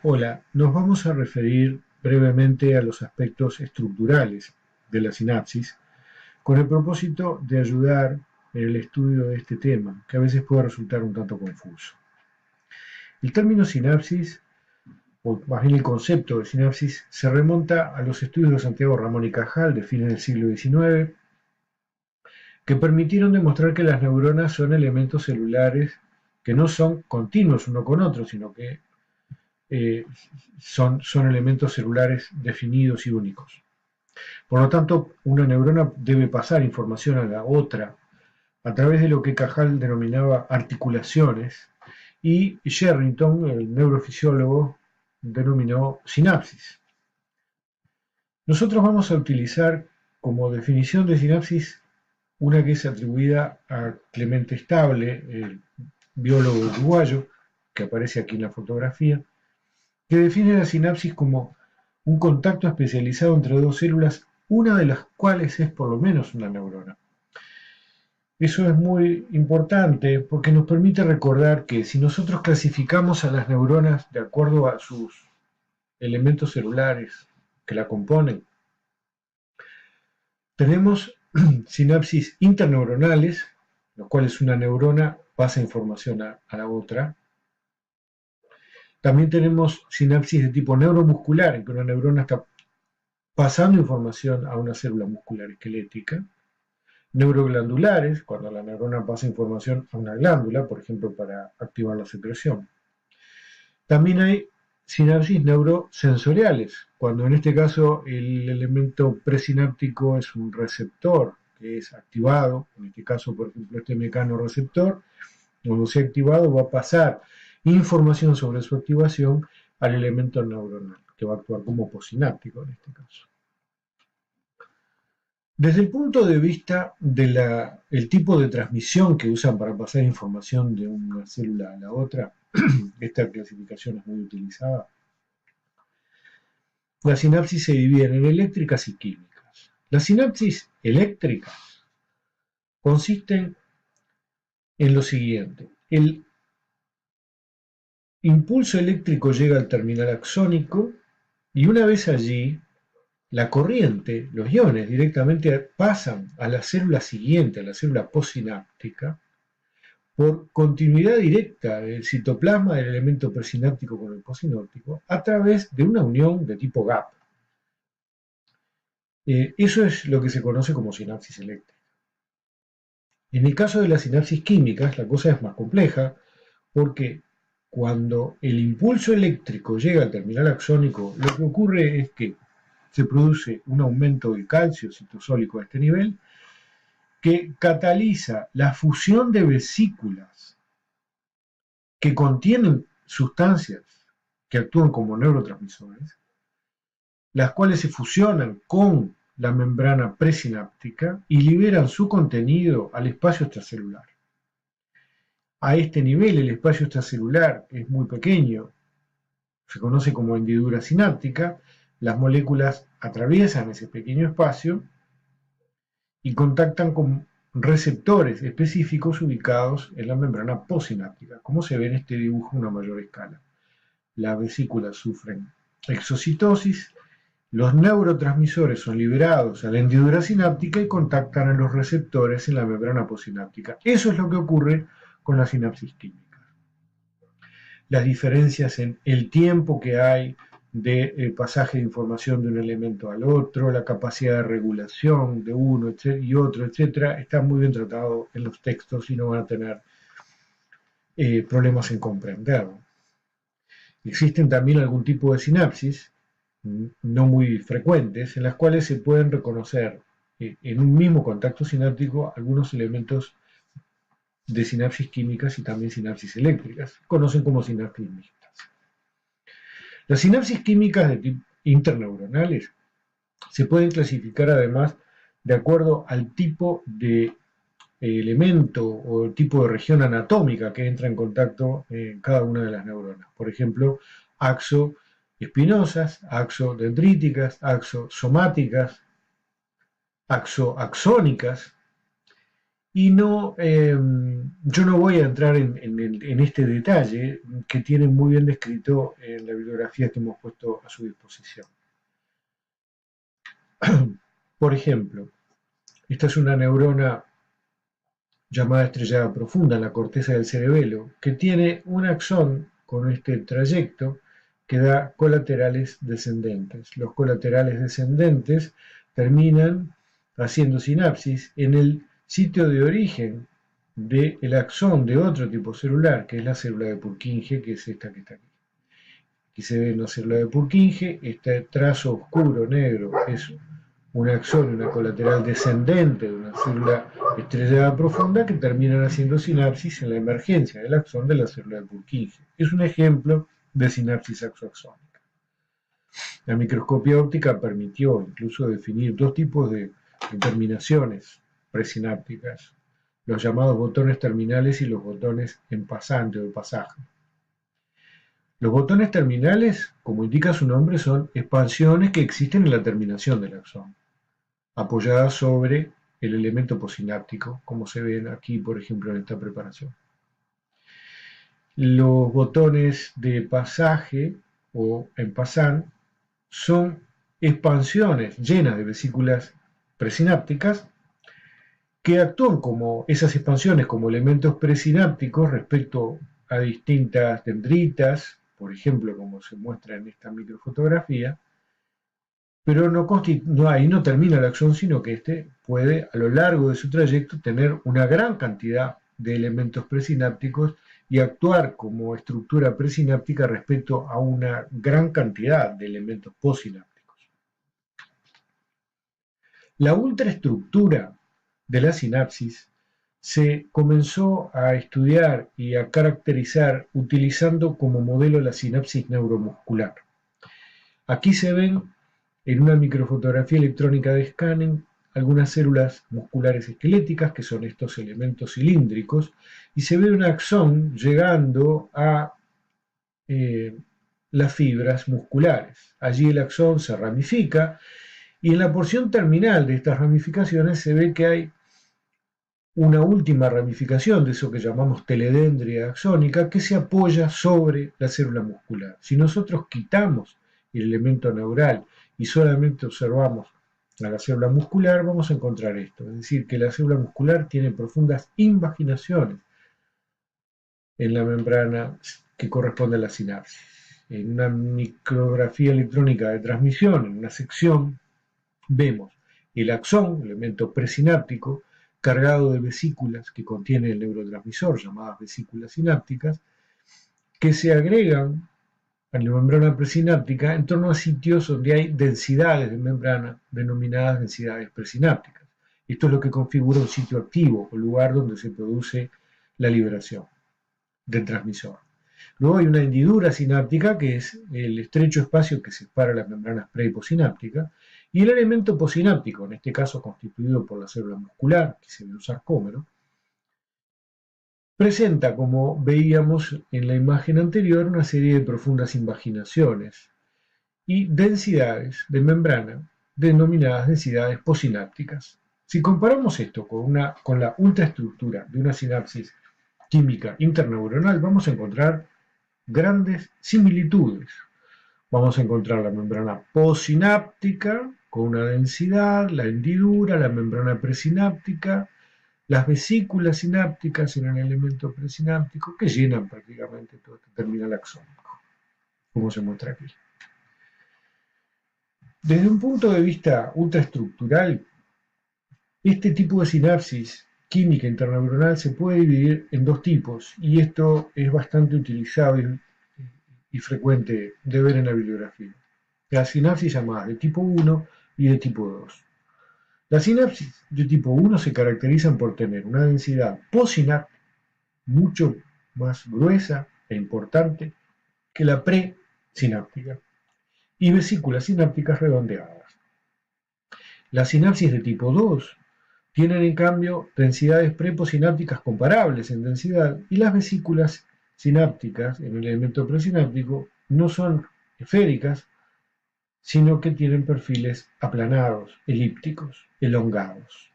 Hola, nos vamos a referir brevemente a los aspectos estructurales de la sinapsis, con el propósito de ayudar en el estudio de este tema, que a veces puede resultar un tanto confuso. El término sinapsis, o más bien el concepto de sinapsis, se remonta a los estudios de Santiago Ramón y Cajal de fines del siglo XIX, que permitieron demostrar que las neuronas son elementos celulares que no son continuos uno con otro, sino que eh, son elementos celulares definidos y únicos. Por lo tanto, una neurona debe pasar información a la otra a través de lo que Cajal denominaba articulaciones y Sherrington, el neurofisiólogo, denominó sinapsis. Nosotros vamos a utilizar como definición de sinapsis una que es atribuida a Clemente Estable, el biólogo uruguayo, que aparece aquí en la fotografía, que define la sinapsis como un contacto especializado entre dos células, una de las cuales es por lo menos una neurona. Eso es muy importante porque nos permite recordar que si nosotros clasificamos a las neuronas de acuerdo a sus elementos celulares que la componen, tenemos sinapsis interneuronales, los cuales una neurona pasa información a la otra. También tenemos sinapsis de tipo neuromuscular, en que una neurona está pasando información a una célula muscular esquelética. Neuroglandulares, cuando la neurona pasa información a una glándula, por ejemplo, para activar la secreción. También hay sinapsis neurosensoriales, cuando en este caso el elemento presináptico es un receptor que es activado, en este caso, por ejemplo, este mecanorreceptor, cuando sea activado va a pasar información sobre su activación al elemento neuronal, que va a actuar como posináptico en este caso. Desde el punto de vista del tipo de transmisión que usan para pasar información de una célula a la otra, esta clasificación es muy utilizada. Las sinapsis se dividen en eléctricas y químicas. Las sinapsis eléctricas consisten en lo siguiente. El impulso eléctrico llega al terminal axónico y una vez allí, la corriente, los iones directamente pasan a la célula siguiente, a la célula postsináptica, por continuidad directa del citoplasma del elemento presináptico con el postsináptico a través de una unión de tipo gap. Eso es lo que se conoce como sinapsis eléctrica. En el caso de las sinapsis químicas, la cosa es más compleja porque cuando el impulso eléctrico llega al terminal axónico, lo que ocurre es que se produce un aumento del calcio citosólico a este nivel que cataliza la fusión de vesículas que contienen sustancias que actúan como neurotransmisores, las cuales se fusionan con la membrana presináptica y liberan su contenido al espacio extracelular. A este nivel el espacio extracelular es muy pequeño, se conoce como hendidura sináptica, las moléculas atraviesan ese pequeño espacio y contactan con receptores específicos ubicados en la membrana postsináptica, como se ve en este dibujo a una mayor escala. Las vesículas sufren exocitosis, los neurotransmisores son liberados a la hendidura sináptica y contactan a los receptores en la membrana postsináptica. Eso es lo que ocurre con la sinapsis química. Las diferencias en el tiempo que hay de pasaje de información de un elemento al otro, la capacidad de regulación de uno y otro, etcétera, está muy bien tratado en los textos y no van a tener problemas en comprenderlo. Existen también algún tipo de sinapsis, no muy frecuentes, en las cuales se pueden reconocer en un mismo contacto sináptico algunos elementos de sinapsis químicas y también sinapsis eléctricas, conocen como sinapsis mixtas. Las sinapsis químicas de tipo interneuronales se pueden clasificar además de acuerdo al tipo de elemento o el tipo de región anatómica que entra en contacto en cada una de las neuronas. Por ejemplo, axoespinosas, axodendríticas, axosomáticas, axoaxónicas Y no, yo no voy a entrar en este detalle que tiene muy bien descrito en la bibliografía que hemos puesto a su disposición. Por ejemplo, esta es una neurona llamada estrellada profunda en la corteza del cerebelo, que tiene un axón con este trayecto que da colaterales descendentes. Los colaterales descendentes terminan haciendo sinapsis en el sitio de origen del axón de otro tipo celular, que es la célula de Purkinje, que es esta que está aquí. Aquí se ve una célula de Purkinje, este trazo oscuro negro es un axón y una colateral descendente de una célula estrellada profunda que terminan haciendo sinapsis en la emergencia del axón de la célula de Purkinje. Es un ejemplo de sinapsis axoaxónica. La microscopía óptica permitió incluso definir dos tipos de terminaciones presinápticas, los llamados botones terminales y los botones en pasante o de pasaje. Los botones terminales, como indica su nombre, son expansiones que existen en la terminación del axón, apoyadas sobre el elemento posináptico, como se ven aquí, por ejemplo, en esta preparación. Los botones de pasaje o en passant son expansiones llenas de vesículas presinápticas que actúan como esas expansiones como elementos presinápticos respecto a distintas dendritas, por ejemplo, como se muestra en esta microfotografía, pero ahí no termina el axón, sino que este puede a lo largo de su trayecto tener una gran cantidad de elementos presinápticos y actuar como estructura presináptica respecto a una gran cantidad de elementos posinápticos. La ultraestructura de la sinapsis se comenzó a estudiar y a caracterizar utilizando como modelo la sinapsis neuromuscular. Aquí se ven en una microfotografía electrónica de scanning algunas células musculares esqueléticas, que son estos elementos cilíndricos, y se ve un axón llegando a las fibras musculares. Allí el axón se ramifica y en la porción terminal de estas ramificaciones se ve que hay una última ramificación de eso que llamamos teledendria axónica que se apoya sobre la célula muscular. Si nosotros quitamos el elemento neural y solamente observamos a la célula muscular, vamos a encontrar esto, es decir, que la célula muscular tiene profundas invaginaciones en la membrana que corresponde a la sinapsis. En una micrografía electrónica de transmisión, en una sección, vemos el axón, elemento presináptico, cargado de vesículas que contiene el neurotransmisor, llamadas vesículas sinápticas, que se agregan a la membrana presináptica en torno a sitios donde hay densidades de membrana denominadas densidades presinápticas. Esto es lo que configura un sitio activo o lugar donde se produce la liberación del transmisor. Luego hay una hendidura sináptica, que es el estrecho espacio que separa las membranas pre y posinápticas, y el elemento posináptico, en este caso constituido por la célula muscular, que se ve un sarcómero, presenta, como veíamos en la imagen anterior, una serie de profundas invaginaciones y densidades de membrana denominadas densidades posinápticas. Si comparamos esto con la ultraestructura de una sinapsis química interneuronal, vamos a encontrar grandes similitudes. Vamos a encontrar la membrana postsináptica con una densidad, la hendidura, la membrana presináptica, las vesículas sinápticas en el elemento presináptico que llenan prácticamente todo este terminal axónico, como se muestra aquí. Desde un punto de vista ultraestructural, este tipo de sinapsis química interneuronal se puede dividir en dos tipos, y esto es bastante utilizado y frecuente de ver en la bibliografía. Las sinapsis llamadas de tipo 1 y de tipo 2. Las sinapsis de tipo 1 se caracterizan por tener una densidad postsináptica mucho más gruesa e importante que la presináptica y vesículas sinápticas redondeadas. Las sinapsis de tipo 2 tienen en cambio densidades preposinápticas comparables en densidad y las vesículas sinápticas en el elemento presináptico no son esféricas, sino que tienen perfiles aplanados, elípticos, elongados.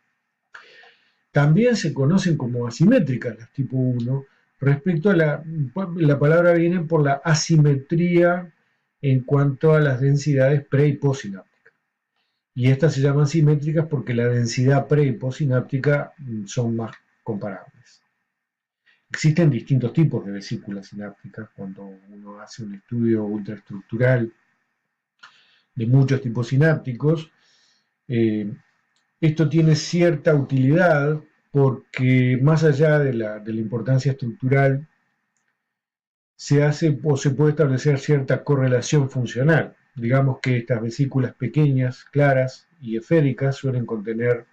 También se conocen como asimétricas las tipo 1, respecto a la palabra viene por la asimetría en cuanto a las densidades pre y postsinápticas. Y estas se llaman simétricas porque la densidad pre y postsináptica son más comparables. Existen distintos tipos de vesículas sinápticas cuando uno hace un estudio ultraestructural de muchos tipos sinápticos. Esto tiene cierta utilidad porque más allá de la importancia estructural, se hace o se puede establecer cierta correlación funcional. Digamos que estas vesículas pequeñas, claras y esféricas suelen contener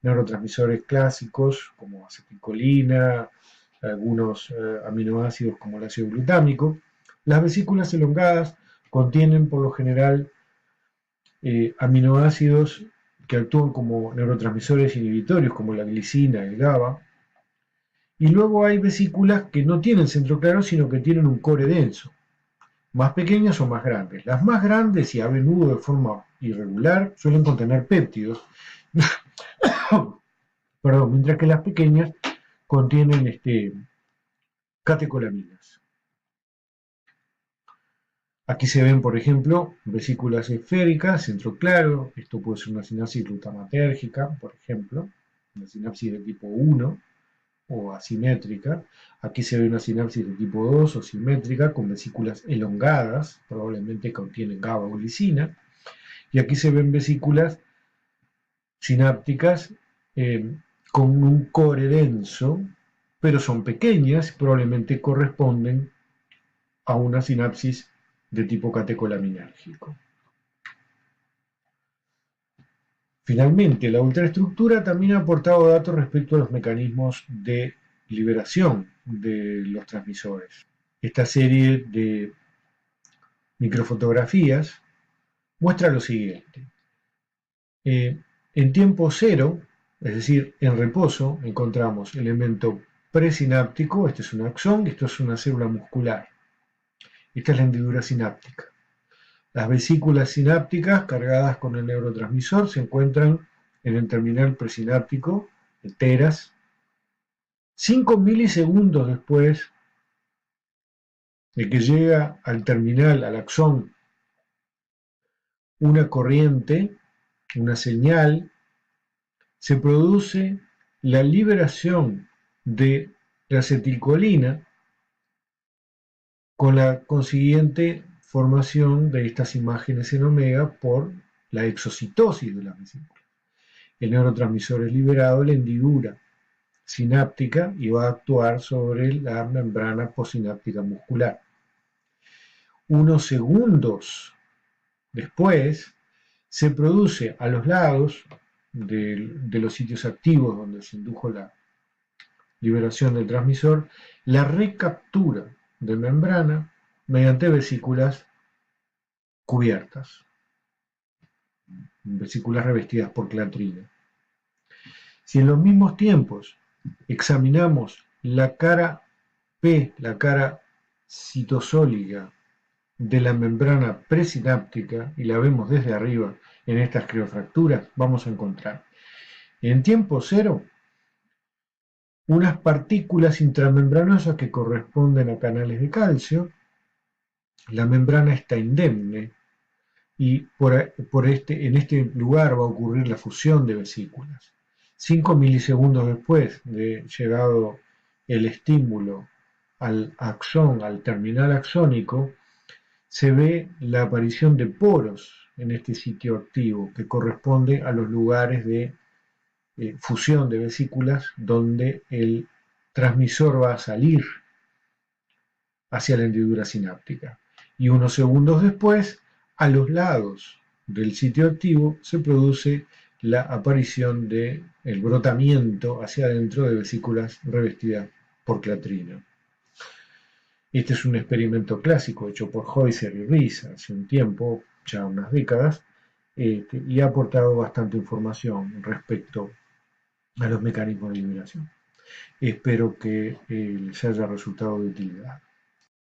neurotransmisores clásicos como acetilcolina, algunos aminoácidos como el ácido glutámico. Las vesículas elongadas contienen por lo general aminoácidos que actúan como neurotransmisores inhibitorios como la glicina y el GABA. Y luego hay vesículas que no tienen centro claro, sino que tienen un core denso, más pequeñas o más grandes. Las más grandes y a menudo de forma irregular suelen contener péptidos, perdón, mientras que las pequeñas contienen catecolaminas. Aquí se ven, por ejemplo, vesículas esféricas, centro claro. Esto puede ser una sinapsis glutamatérgica, por ejemplo, una sinapsis de tipo 1 o asimétrica. Aquí se ve una sinapsis de tipo 2 o simétrica con vesículas elongadas, probablemente contienen GABA o glicina. Y aquí se ven vesículas sinápticas con un core denso, pero son pequeñas, probablemente corresponden a una sinapsis de tipo catecolaminérgico. Finalmente, la ultraestructura también ha aportado datos respecto a los mecanismos de liberación de los transmisores. Esta serie de microfotografías muestra lo siguiente. En tiempo cero, es decir, en reposo, encontramos elemento presináptico, este es un axón, esto es una célula muscular. Esta es la hendidura sináptica. Las vesículas sinápticas cargadas con el neurotransmisor se encuentran en el terminal presináptico, enteras. 5 milisegundos después de que llega al terminal, al axón, una corriente, una señal, se produce la liberación de la acetilcolina con la consiguiente formación de estas imágenes en omega por la exocitosis de las vesículas. El neurotransmisor es liberado, la hendidura sináptica y va a actuar sobre la membrana postsináptica muscular. Unos segundos después se produce a los lados de los sitios activos donde se indujo la liberación del transmisor la recaptura de membrana mediante vesículas cubiertas, vesículas revestidas por clatrina. Si en los mismos tiempos examinamos la cara P, la cara citosólica de la membrana presináptica y la vemos desde arriba en estas criofracturas, vamos a encontrar en tiempo cero unas partículas intramembranosas que corresponden a canales de calcio. La membrana está indemne y en este lugar va a ocurrir la fusión de vesículas. 5 milisegundos después de llegado el estímulo al axón, al terminal axónico, se ve la aparición de poros en este sitio activo que corresponde a los lugares de fusión de vesículas donde el transmisor va a salir hacia la hendidura sináptica. Y unos segundos después, a los lados del sitio activo se produce la aparición del brotamiento hacia adentro de vesículas revestidas por clatrina. Este es un experimento clásico hecho por Heuser y Ries hace un tiempo, ya unas décadas, y ha aportado bastante información respecto a los mecanismos de liberación. Espero que les haya resultado de utilidad.